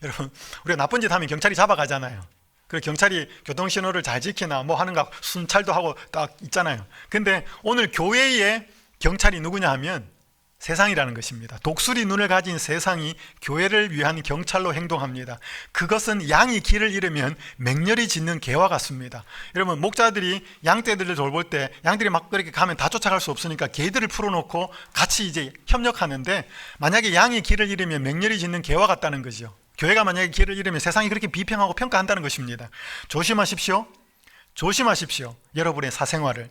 여러분, 우리가 나쁜 짓 하면 경찰이 잡아가잖아요. 그리고 경찰이 교통신호를 잘 지키나 뭐 하는가 순찰도 하고 딱 있잖아요. 근데 오늘 교회의 경찰이 누구냐 하면 세상이라는 것입니다. 독수리 눈을 가진 세상이 교회를 위한 경찰로 행동합니다. 그것은 양이 길을 잃으면 맹렬히 짖는 개와 같습니다. 여러분, 목자들이 양떼들을 돌볼 때 양들이 막 그렇게 가면 다 쫓아갈 수 없으니까 개들을 풀어놓고 같이 이제 협력하는데, 만약에 양이 길을 잃으면 맹렬히 짖는 개와 같다는 거죠. 교회가 만약에 길을 잃으면 세상이 그렇게 비평하고 평가한다는 것입니다. 조심하십시오. 조심하십시오. 여러분의 사생활을.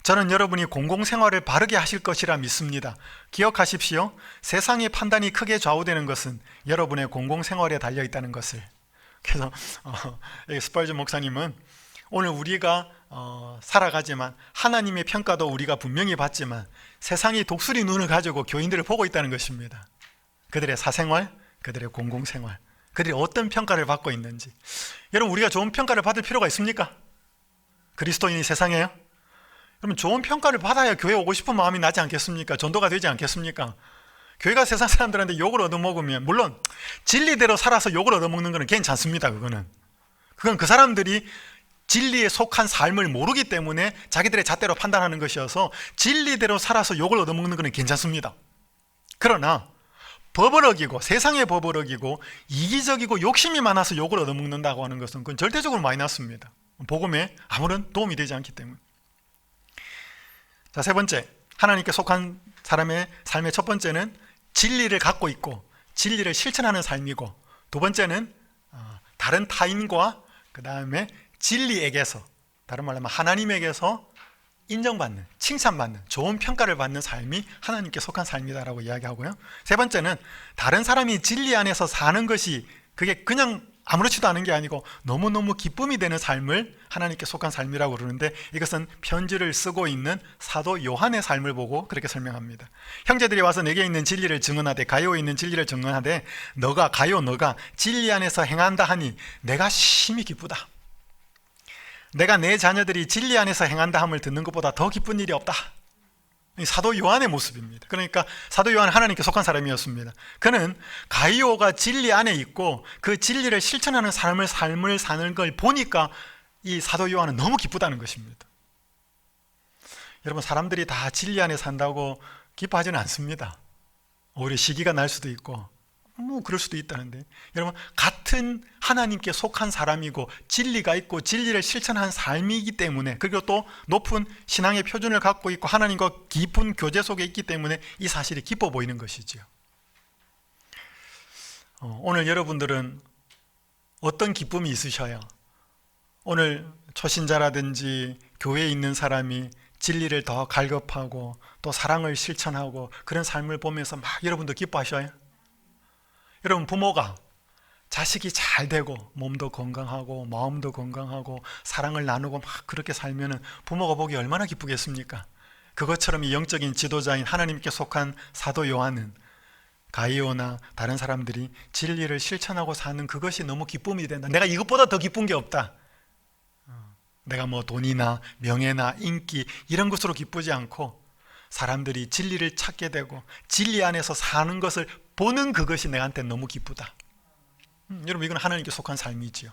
저는 여러분이 공공생활을 바르게 하실 것이라 믿습니다. 기억하십시오. 세상의 판단이 크게 좌우되는 것은 여러분의 공공생활에 달려있다는 것을. 그래서 스펄전 목사님은 오늘 우리가 살아가지만 하나님의 평가도 우리가 분명히 받지만 세상이 독수리 눈을 가지고 교인들을 보고 있다는 것입니다. 그들의 사생활, 그들의 공공생활, 그들이 어떤 평가를 받고 있는지. 여러분, 우리가 좋은 평가를 받을 필요가 있습니까? 그리스도인이 세상에요? 그러면 좋은 평가를 받아야 교회 오고 싶은 마음이 나지 않겠습니까? 전도가 되지 않겠습니까? 교회가 세상 사람들한테 욕을 얻어먹으면, 물론 진리대로 살아서 욕을 얻어먹는 것은 괜찮습니다. 그거는 그건 그 사람들이 진리에 속한 삶을 모르기 때문에 자기들의 잣대로 판단하는 것이어서 진리대로 살아서 욕을 얻어먹는 것은 괜찮습니다. 그러나 법을 어기고 세상의 법을 어기고 이기적이고 욕심이 많아서 욕을 얻어먹는다고 하는 것은 그건 절대적으로 마이너스입니다. 복음에 아무런 도움이 되지 않기 때문에. 자, 세 번째, 하나님께 속한 사람의 삶의 첫 번째는 진리를 갖고 있고 진리를 실천하는 삶이고, 두 번째는 다른 타인과 그 다음에 진리에게서, 다른 말로 하면 하나님에게서 인정받는, 칭찬받는, 좋은 평가를 받는 삶이 하나님께 속한 삶이다라고 이야기하고요. 세 번째는 다른 사람이 진리 안에서 사는 것이 그게 그냥 아무렇지도 않은 게 아니고 너무너무 기쁨이 되는 삶을 하나님께 속한 삶이라고 그러는데, 이것은 편지를 쓰고 있는 사도 요한의 삶을 보고 그렇게 설명합니다. 형제들이 와서 내게 있는 진리를 증언하되, 가요에 있는 진리를 증언하되, 너가 진리 안에서 행한다 하니 내가 심히 기쁘다. 내가 내 자녀들이 진리 안에서 행한다 함을 듣는 것보다 더 기쁜 일이 없다. 사도 요한의 모습입니다. 그러니까 사도 요한은 하나님께 속한 사람이었습니다. 그는 가이오가 진리 안에 있고 그 진리를 실천하는 삶을 사는 걸 보니까 이 사도 요한은 너무 기쁘다는 것입니다. 여러분, 사람들이 다 진리 안에 산다고 기뻐하지는 않습니다. 오히려 시기가 날 수도 있고 그럴 수도 있다는데, 여러분, 같은 하나님께 속한 사람이고 진리가 있고 진리를 실천한 삶이기 때문에, 그리고 또 높은 신앙의 표준을 갖고 있고 하나님과 깊은 교제 속에 있기 때문에 이 사실이 기뻐 보이는 것이지요. 오늘 여러분들은 어떤 기쁨이 있으셔요? 오늘 초신자라든지 교회에 있는 사람이 진리를 더 갈급하고 또 사랑을 실천하고 그런 삶을 보면서 막 여러분도 기뻐하셔요? 여러분, 부모가 자식이 잘 되고 몸도 건강하고 마음도 건강하고 사랑을 나누고 막 그렇게 살면은 부모가 보기 얼마나 기쁘겠습니까? 그것처럼 이 영적인 지도자인 하나님께 속한 사도 요한은 가이오나 다른 사람들이 진리를 실천하고 사는 그것이 너무 기쁨이 된다. 내가 이것보다 더 기쁜 게 없다. 내가 뭐 돈이나 명예나 인기 이런 것으로 기쁘지 않고 사람들이 진리를 찾게 되고 진리 안에서 사는 것을 보는 그것이 내한테 너무 기쁘다. 여러분, 이건 하나님께 속한 삶이지요.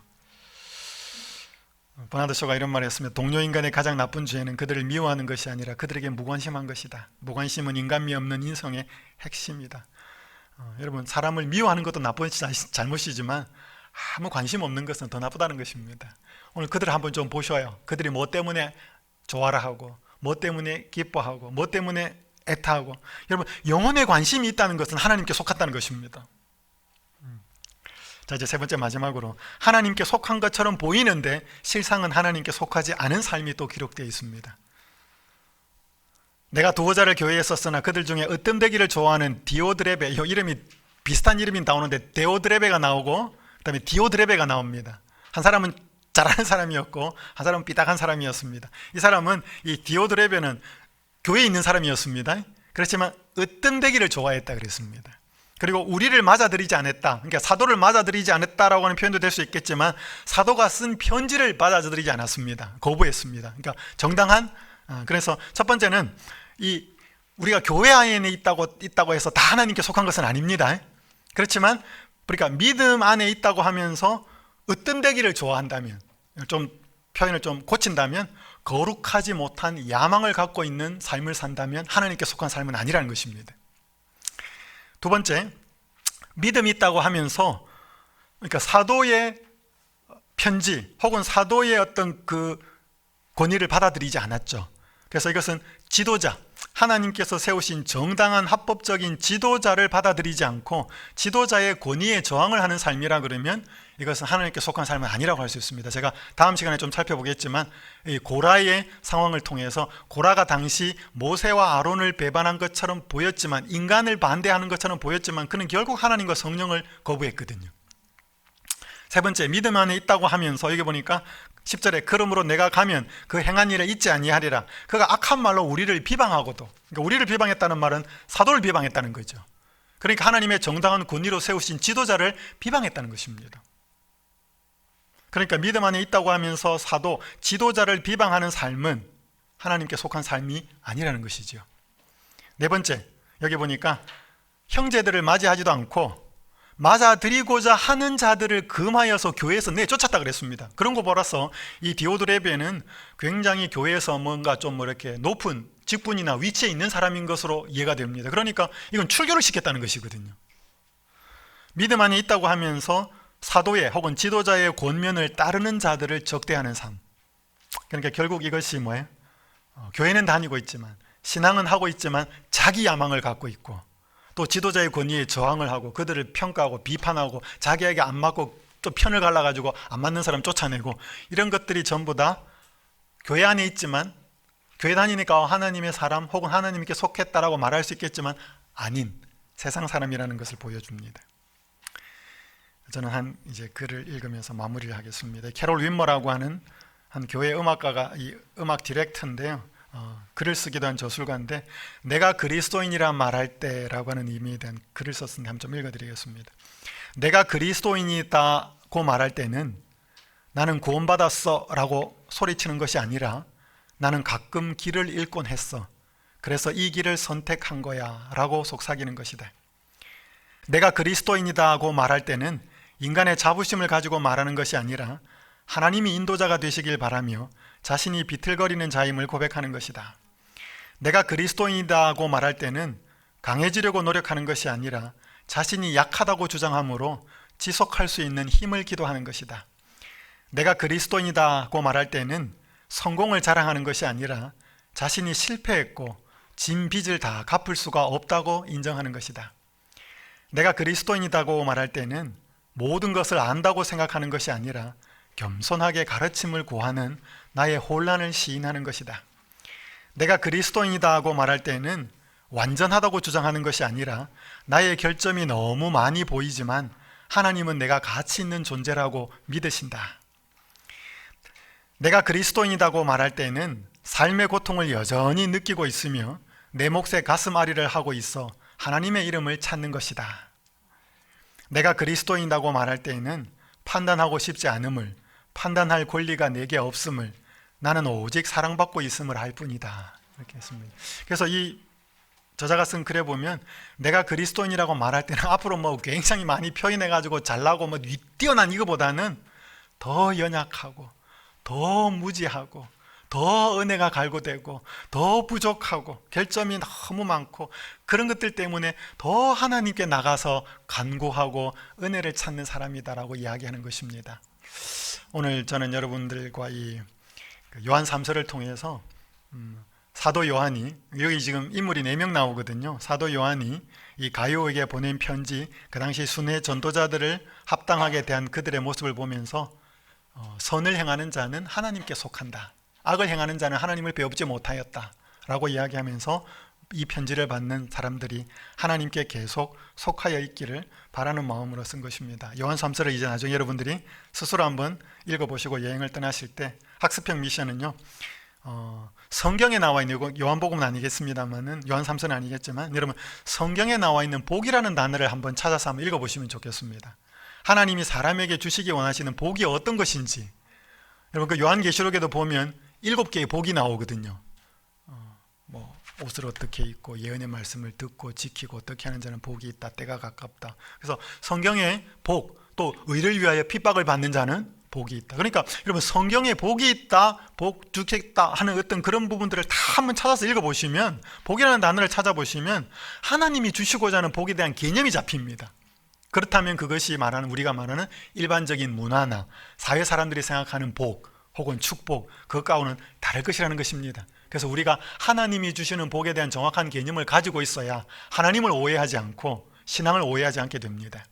버나드 쇼가 이런 말을 했습니다. 동료 인간의 가장 나쁜 죄는 그들을 미워하는 것이 아니라 그들에게 무관심한 것이다. 무관심은 인간미 없는 인성의 핵심이다. 여러분, 사람을 미워하는 것도 나쁜 잘못이지만 아무 관심 없는 것은 더 나쁘다는 것입니다. 오늘 그들을 한번 좀 보셔요. 그들이 뭐 때문에 좋아라 하고 뭐 때문에 기뻐하고 뭐 때문에 애타하고. 여러분, 영혼에 관심이 있다는 것은 하나님께 속았다는 것입니다. 자, 이제 세 번째, 마지막으로 하나님께 속한 것처럼 보이는데 실상은 하나님께 속하지 않은 삶이 또 기록되어 있습니다. 내가 두어자를 교회에 썼으나 그들 중에 으뜸되기를 좋아하는 디오드레베, 이름이 비슷한 이름이 나오는데 데오드레베가 나오고 그 다음에 디오드레베가 나옵니다. 한 사람은 잘하는 사람이었고 한 사람은 삐딱한 사람이었습니다. 이 사람은, 이 디오드레베는 교회에 있는 사람이었습니다. 그렇지만 으뜸되기를 좋아했다 그랬습니다. 그리고 우리를 맞아들이지 않았다, 그러니까 사도를 맞아들이지 않았다라고 하는 표현도 될 수 있겠지만 사도가 쓴 편지를 맞아들이지 않았습니다. 거부했습니다. 그러니까 정당한. 그래서 첫 번째는 우리가 교회 안에 있다고 해서 다 하나님께 속한 것은 아닙니다. 그렇지만 그러니까 믿음 안에 있다고 하면서 으뜸되기를 좋아한다면, 좀 표현을 좀 고친다면 거룩하지 못한 야망을 갖고 있는 삶을 산다면 하나님께 속한 삶은 아니라는 것입니다. 두 번째, 믿음이 있다고 하면서, 그러니까 사도의 편지 혹은 사도의 어떤 그 권위를 받아들이지 않았죠. 그래서 이것은 지도자, 하나님께서 세우신 정당한 합법적인 지도자를 받아들이지 않고 지도자의 권위에 저항을 하는 삶이라 그러면 이것은 하나님께 속한 삶은 아니라고 할 수 있습니다. 제가 다음 시간에 좀 살펴보겠지만, 이 고라의 상황을 통해서 고라가 당시 모세와 아론을 배반한 것처럼 보였지만, 인간을 반대하는 것처럼 보였지만 그는 결국 하나님과 성령을 거부했거든요. 세 번째, 믿음 안에 있다고 하면서 여기 보니까 10절에 그러므로 내가 가면 그 행한 일을 잊지 아니하리라. 그가 악한 말로 우리를 비방하고도, 그러니까 우리를 비방했다는 말은 사도를 비방했다는 거죠. 그러니까 하나님의 정당한 권위로 세우신 지도자를 비방했다는 것입니다. 그러니까 믿음 안에 있다고 하면서 사도, 지도자를 비방하는 삶은 하나님께 속한 삶이 아니라는 것이죠. 네 번째, 여기 보니까 형제들을 맞이하지도 않고 맞아들이고자 하는 자들을 금하여서 교회에서 내쫓았다 그랬습니다. 그런 거 보라서 이 디오드레베는 굉장히 교회에서 뭔가 좀 이렇게 높은 직분이나 위치에 있는 사람인 것으로 이해가 됩니다. 그러니까 이건 출교를 시켰다는 것이거든요. 믿음 안에 있다고 하면서 사도의 혹은 지도자의 권면을 따르는 자들을 적대하는 삶. 그러니까 결국 이것이 뭐예요? 교회는 다니고 있지만, 신앙은 하고 있지만 자기 야망을 갖고 있고, 또 지도자의 권위에 저항을 하고 그들을 평가하고 비판하고 자기에게 안 맞고 또 편을 갈라가지고 안 맞는 사람 쫓아내고, 이런 것들이 전부 다 교회 안에 있지만, 교회 다니니까 하나님의 사람 혹은 하나님께 속했다라고 말할 수 있겠지만 아닌 세상 사람이라는 것을 보여줍니다. 저는 이제 글을 읽으면서 마무리를 하겠습니다. 캐롤 윈머라고 하는 한 교회 음악가가 이 음악 디렉터인데요, 글을 쓰기도 한 저술가인데, 내가 그리스도인이라 말할 때라고 하는 의미에 대한 글을 썼는데 한번 좀 읽어드리겠습니다. 내가 그리스도인이다고 말할 때는 나는 구원받았어 라고 소리치는 것이 아니라 나는 가끔 길을 잃곤 했어, 그래서 이 길을 선택한 거야 라고 속삭이는 것이다. 내가 그리스도인이다고 말할 때는 인간의 자부심을 가지고 말하는 것이 아니라 하나님이 인도자가 되시길 바라며 자신이 비틀거리는 자임을 고백하는 것이다. 내가 그리스도인이다고 말할 때는 강해지려고 노력하는 것이 아니라 자신이 약하다고 주장하므로 지속할 수 있는 힘을 기도하는 것이다. 내가 그리스도인이다고 말할 때는 성공을 자랑하는 것이 아니라 자신이 실패했고 진 빚을 다 갚을 수가 없다고 인정하는 것이다. 내가 그리스도인이다고 말할 때는 모든 것을 안다고 생각하는 것이 아니라 겸손하게 가르침을 구하는 나의 혼란을 시인하는 것이다. 내가 그리스도인이다고 말할 때는 완전하다고 주장하는 것이 아니라 나의 결점이 너무 많이 보이지만 하나님은 내가 가치 있는 존재라고 믿으신다. 내가 그리스도인이다고 말할 때는 삶의 고통을 여전히 느끼고 있으며 내 몫의 가슴앓이를 하고 있어 하나님의 이름을 찾는 것이다. 내가 그리스도인이라고 말할 때에는 판단하고 싶지 않음을, 판단할 권리가 내게 없음을, 나는 오직 사랑받고 있음을 알 뿐이다, 이렇게 했습니다. 그래서 이 저자가 쓴 글에 보면 내가 그리스도인이라고 말할 때는 앞으로 뭐 굉장히 많이 표현해가지고 잘나고 뭐 뛰어난 이거보다는 더 연약하고 더 무지하고 더 은혜가 갈구되고 더 부족하고 결점이 너무 많고 그런 것들 때문에 더 하나님께 나가서 간구하고 은혜를 찾는 사람이다라고 이야기하는 것입니다. 오늘 저는 여러분들과 이 요한 3서를 통해서 사도 요한이, 여기 지금 인물이 4명 나오거든요. 사도 요한이 이 가이오에게 보낸 편지, 그 당시 순회 전도자들을 합당하게 대한 그들의 모습을 보면서 선을 행하는 자는 하나님께 속한다, 악을 행하는 자는 하나님을 배우지 못하였다 라고 이야기하면서 이 편지를 받는 사람들이 하나님께 계속 속하여 있기를 바라는 마음으로 쓴 것입니다. 요한 3서를 이제 나중에 여러분들이 스스로 한번 읽어보시고 여행을 떠나실 때, 학습형 미션은요, 성경에 나와 있는, 요한복음은 아니겠습니다만은, 요한 3서는 아니겠지만, 여러분 성경에 나와 있는 복이라는 단어를 한번 찾아서 한번 읽어보시면 좋겠습니다. 하나님이 사람에게 주시기 원하시는 복이 어떤 것인지. 여러분 그 요한계시록에도 보면 7개의 복이 나오거든요. 뭐 옷을 어떻게 입고 예언의 말씀을 듣고 지키고 어떻게 하는 자는 복이 있다, 때가 가깝다. 그래서 성경의 복, 또 의를 위하여 핍박을 받는 자는 복이 있다. 그러니까 여러분 성경에 복이 있다, 복 주겠다 하는 어떤 그런 부분들을 다 한번 찾아서 읽어보시면, 복이라는 단어를 찾아보시면 하나님이 주시고자 하는 복에 대한 개념이 잡힙니다. 그렇다면 그것이 말하는, 우리가 말하는 일반적인 문화나 사회 사람들이 생각하는 복 혹은 축복, 그것과는 다를 것이라는 것입니다. 그래서 우리가 하나님이 주시는 복에 대한 정확한 개념을 가지고 있어야 하나님을 오해하지 않고 신앙을 오해하지 않게 됩니다.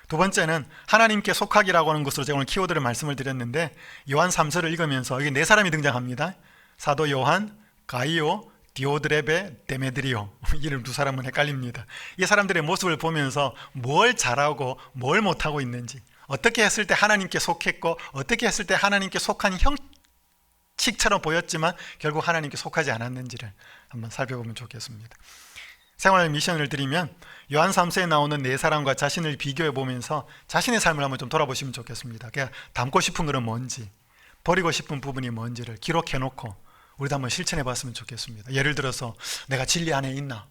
두 번째는 하나님께 속하기라고 하는 것으로 제가 오늘 키워드를 말씀을 드렸는데, 요한 3서를 읽으면서 여기 4사람이 등장합니다. 사도 요한, 가이오, 디오드레베, 데메드리오. 이름 2사람은 헷갈립니다. 이 사람들의 모습을 보면서 뭘 잘하고 뭘 못하고 있는지, 어떻게 했을 때 하나님께 속했고 어떻게 했을 때 하나님께 속한 형식처럼 보였지만 결국 하나님께 속하지 않았는지를 한번 살펴보면 좋겠습니다. 생활 미션을 드리면, 요한 3서에 나오는 4사람과 자신을 비교해 보면서 자신의 삶을 한번 좀 돌아보시면 좋겠습니다. 그냥 담고 싶은 것은 뭔지, 버리고 싶은 부분이 뭔지를 기록해 놓고 우리도 한번 실천해 봤으면 좋겠습니다. 예를 들어서 내가 진리 안에 있나?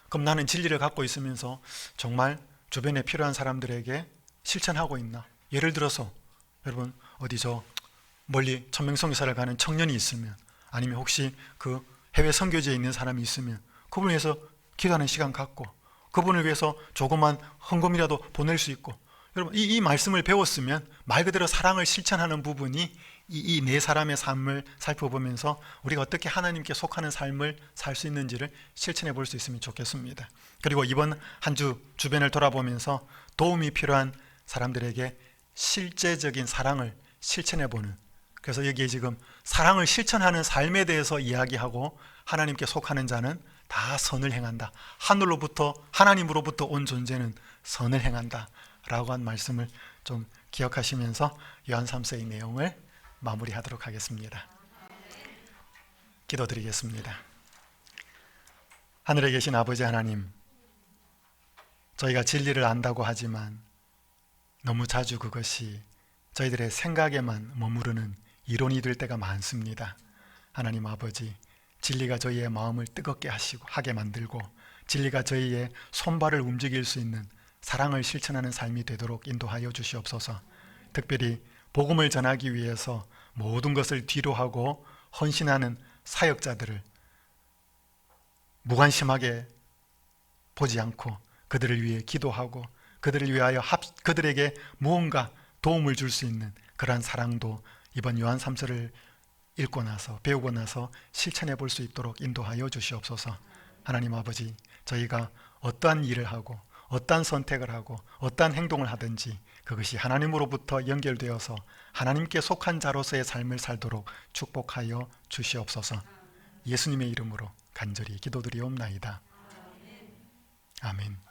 그럼 나는 진리를 갖고 있으면서 정말 주변에 필요한 사람들에게 실천하고 있나? 예를 들어서 여러분 어디 멀리 천명성교사를 가는 청년이 있으면, 아니면 혹시 그 해외 선교지에 있는 사람이 있으면 그분을 위해서 기도하는 시간 갖고, 그분을 위해서 조그만 헌금이라도 보낼 수 있고, 여러분 이 말씀을 배웠으면 말 그대로 사랑을 실천하는 부분이 이 네 사람의 삶을 살펴보면서 우리가 어떻게 하나님께 속하는 삶을 살 수 있는지를 실천해 볼 수 있으면 좋겠습니다. 그리고 이번 한 주 주변을 돌아보면서 도움이 필요한 사람들에게 실제적인 사랑을 실천해 보는, 그래서 여기에 지금 사랑을 실천하는 삶에 대해서 이야기하고, 하나님께 속하는 자는 다 선을 행한다, 하나님으로부터 온 존재는 선을 행한다 라고 한 말씀을 좀 기억하시면서 요한 3서의 내용을 마무리하도록 하겠습니다. 기도드리겠습니다. 하늘에 계신 아버지 하나님, 저희가 진리를 안다고 하지만 너무 자주 그것이 저희들의 생각에만 머무르는 이론이 될 때가 많습니다. 하나님 아버지, 진리가 저희의 마음을 뜨겁게 하게 만들고, 진리가 저희의 손발을 움직일 수 있는 사랑을 실천하는 삶이 되도록 인도하여 주시옵소서. 특별히 복음을 전하기 위해서 모든 것을 뒤로하고 헌신하는 사역자들을 무관심하게 보지 않고 그들을 위해 기도하고, 그들을 위하여 그들에게 무언가 도움을 줄 수 있는 그러한 사랑도 이번 요한 3서를 읽고 나서, 배우고 나서 실천해 볼 수 있도록 인도하여 주시옵소서. 하나님 아버지, 저희가 어떠한 일을 하고 어떠한 선택을 하고 어떠한 행동을 하든지 그것이 하나님으로부터 연결되어서 하나님께 속한 자로서의 삶을 살도록 축복하여 주시옵소서. 예수님의 이름으로 간절히 기도드리옵나이다. 아멘.